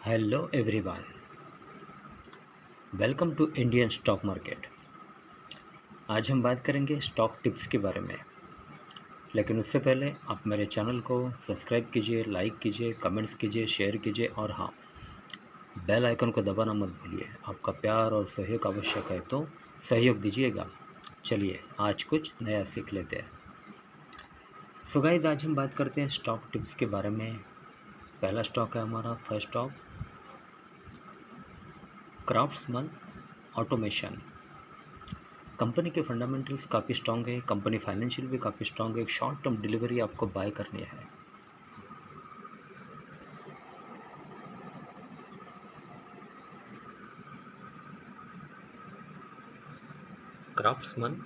Hello everyone, welcome to Indian stock market. आज हम बात करेंगे स्टॉक टिप्स के बारे में। लेकिन उससे पहले आप मेरे चैनल को सब्सक्राइब कीजिए, लाइक कीजिए, कमेंट्स कीजिए, शेयर कीजिए और हाँ, बेल आइकन को दबाना मत भूलिए। आपका प्यार और सहयोग आवश्यक है, तो सहयोग दीजिएगा। चलिए आज कुछ नया सीख लेते हैं। सो गाइस, आज हम बात करते हैं स्टॉक टिप्स के बारे में। पहला स्टॉक है हमारा first stock, craftsman automation. Company के फंडामेंटल्स काफ़ी स्ट्रॉन्ग है, कंपनी फाइनेंशियल भी काफ़ी स्ट्रॉन्ग है। एक शॉर्ट टर्म डिलीवरी आपको बाय करनी है। Craftsman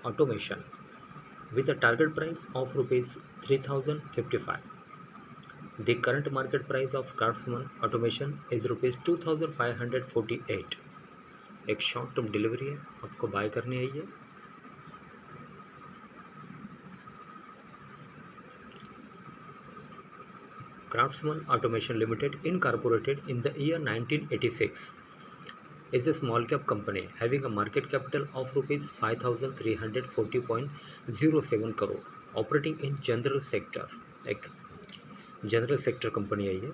automation with a target price of rupees 3055. The current market price of Craftsman Automation is rupees 2548. एक शॉर्ट टर्म डिलीवरी है, आपको बाय करनी है ये। Craftsman Automation Limited, incorporated in the year 1986, is a small cap company having a market capital of rupees 5340.07 crore, operating in general sector। एक general sector company है ये।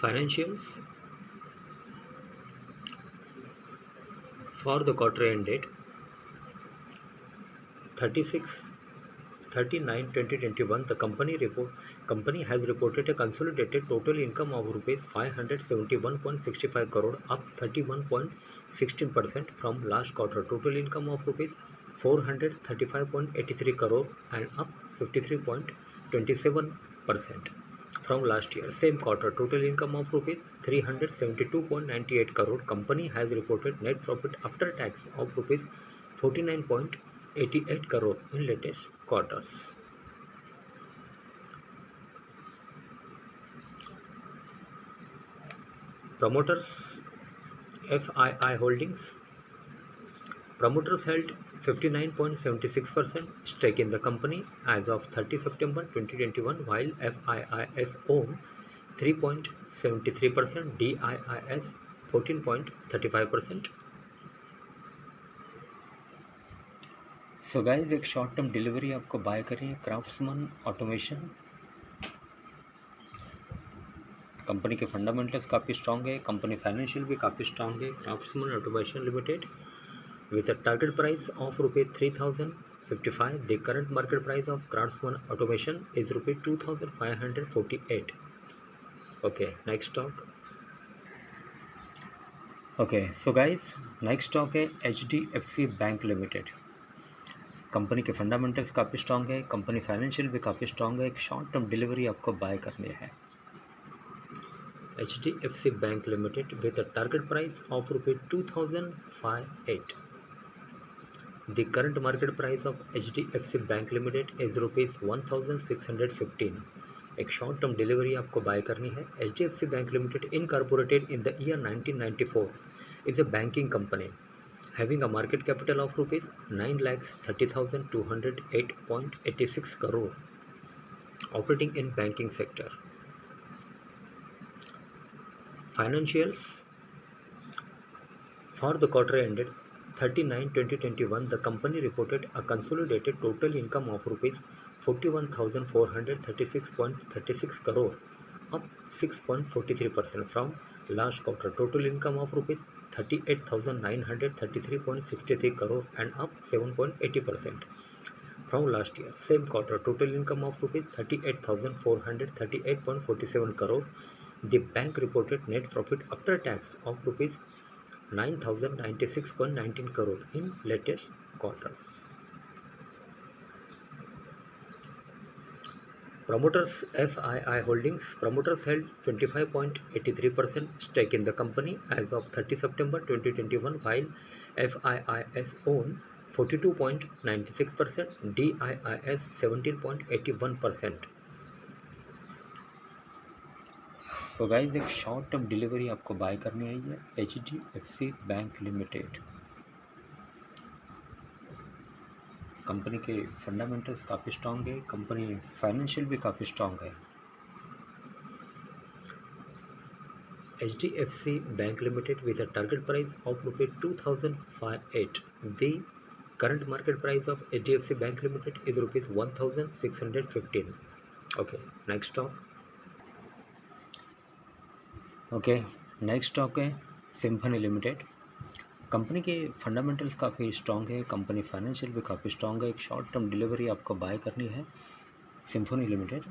Financials for the quarter ended 36/39/2021, the company has reported a consolidated total income of rupees 571.65 crore, up 31.16% from last quarter. Total income of rupees 435.83 crore and up 53.27% from last year. Same quarter, total income of rupees 372.98 crore. Company has reported net profit after tax of rupees 49.88 crore in latest quarters. Promoters FII Holdings. Promoters held 59.76% stake in the company as of 30 September 2021, while FIIs own 3.73%, DIIs 14.35%. So guys, एक short term delivery आपको bye करिए craftsman automation. Company के fundamentals काफ़ी strong है, company financial भी काफ़ी strong है। Craftsman automation limited with a target price of rupees 3055. The current market price of Craftsman Automation is rupees 2548. Okay, next stock. Okay, so guys, next stock है HDFC bank limited. Company के fundamentals काफ़ी strong है, company financial भी काफ़ी strong है। एक short term delivery आपको bye करनी है। HDFC bank limited with a target price of rupees 2058. The current market price of HDFC bank limited is rupees 1615. एक शॉर्ट टर्म डिलीवरी आपको बाय करनी है। HDFC bank limited, incorporated in the year 1994, is a banking company having a market capital of rupees 9,30,208.86 crore, operating in banking sector. Financials for the quarter ended 30/9/2021, the company reported a consolidated total income of rupees 41,436.36 crore, up 6.43% from last quarter. Total income of rupees 38,933.63 crore and up 7.80% from last year. Same quarter, total income of rupees 38,438.47 crore. The bank reported net profit after tax of rupees 9,096.19 crore in latest quarters. Promoters FII Holdings. Promoters held 25.83% stake in the company as of 30 September 2021, while FIIs own 42.96%, DIIs 17.81%. So guys, एक short term delivery आपको bye करनी है ये HDFC bank limited. Company के fundamentals काफ़ी strong है, company financial भी काफ़ी स्ट्रॉन्ग है। HDFC Bank Limited with a target price of rupees 2058. The current market price of HDFC Bank Limited is rupees 1615. Okay, next stock. Okay, next stock है symphony limited. Company के fundamentals काफ़ी strong है, company financial भी काफ़ी strong है। एक short term delivery आपको bye करनी है symphony limited.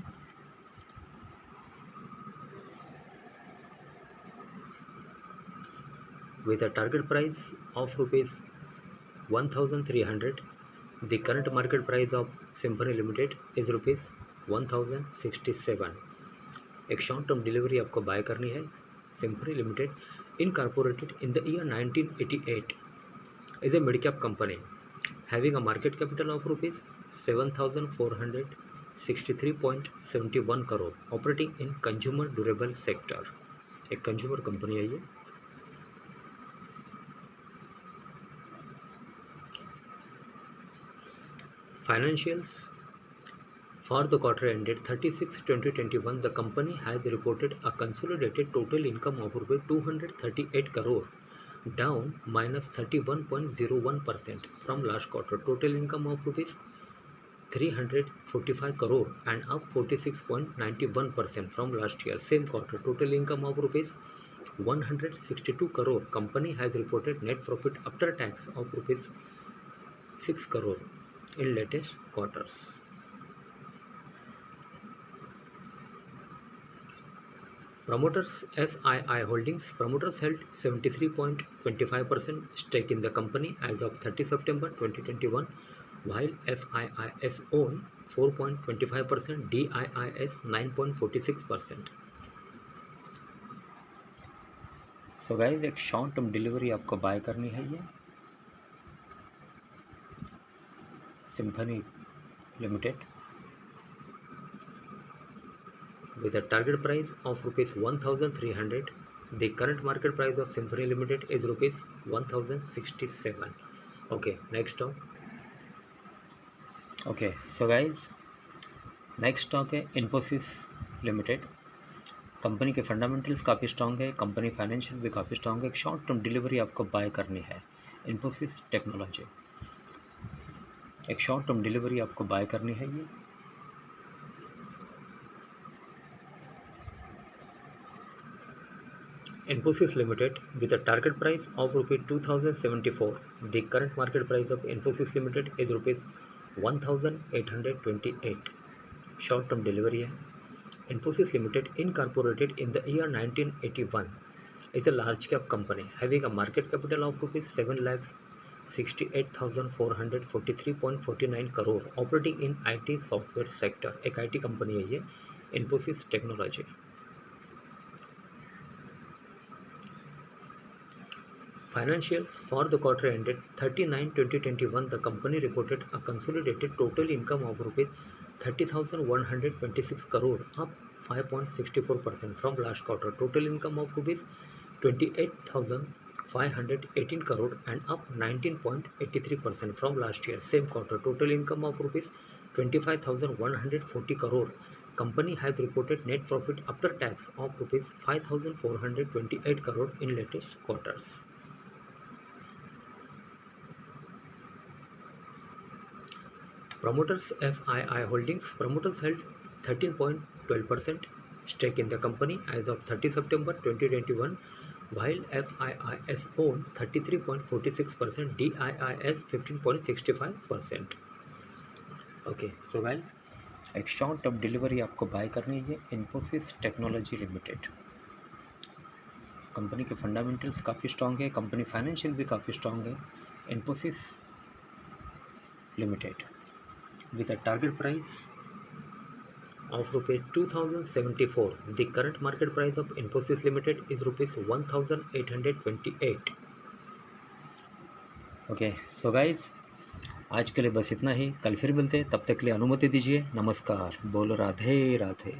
With a target price of rupees 1300, the current market price of Symphony Limited is rupees 1067. एक शॉर्ट टर्म डिलीवरी आपको बाय करनी है। Symphony Limited, incorporated in the year 1988, is a mid-cap company having a market capital of rupees 7,463.71 crore, operating in consumer durable sector. एक consumer company है ये। Financials for the quarter ended 30/6/2021, the company has reported a consolidated total income of rupees 238 crore, down -31.01% from last quarter. Total income of rupees 345 crore and up 46.91% from last year same quarter. Total income of rupees 162 crore. Company has reported net profit after tax of rupees 6 crore in latest quarters. Promoters FII Holdings. Promoters held 73.25% stake in the company as of 30 September 2021, while FIIS own 4.25%, DIIS 9.46%. So guys एक short term delivery आपको bye करनी है ये symphony limited with a target price of rupees 1300. The current market price of Symphony Limited is rupees 1067. Okay, next stock. Okay, so guys, next stock है Infosys limited. Company के fundamentals काफ़ी strong है, company financial भी काफ़ी strong है। एक short term delivery आपको bye करनी है इन्फोसिस टेक्नोलॉजी। एक शॉर्ट टर्म डिलीवरी आपको बाय करनी है ये Infosys Limited with a target price of rupees 2074. The current market price of Infosys Limited is rupees 1828. Short term delivery है। Infosys Limited, incorporated in the year 1981, is a large cap company having a market capital of rupees 7,68,443.49 crore, operating in IT software sector. एक IT company है ये Infosys Technology। Financials for the quarter ended 30/9/2021. The company reported a consolidated total income of rupees 30,126 crore, up 5.64% from last quarter. Total income of rupees 28,518 crore and up 19.83% from last year same quarter. Total income of rupees 25,140 crore. Company has reported net profit after tax of rupees 5,428 crore in latest quarters. Promoters FII Holdings. Promoters held 13.12% stake in the company as of 30 September 2021, while FIIS owned 33.46%, DIIS 15.65%. Okay, so guys, एक short term delivery आपको bye करनी है Infosys technology limited. Company के fundamentals काफ़ी strong है, company financial भी काफ़ी strong है। Infosys limited with a target price of rupees 2074. The current market price of Infosys Limited is rupees 1828. Okay so guys आज के लिए बस इतना ही। कल फिर मिलते हैं, तब तक के लिए अनुमति दीजिए। नमस्कार। बोलो राधे राधे।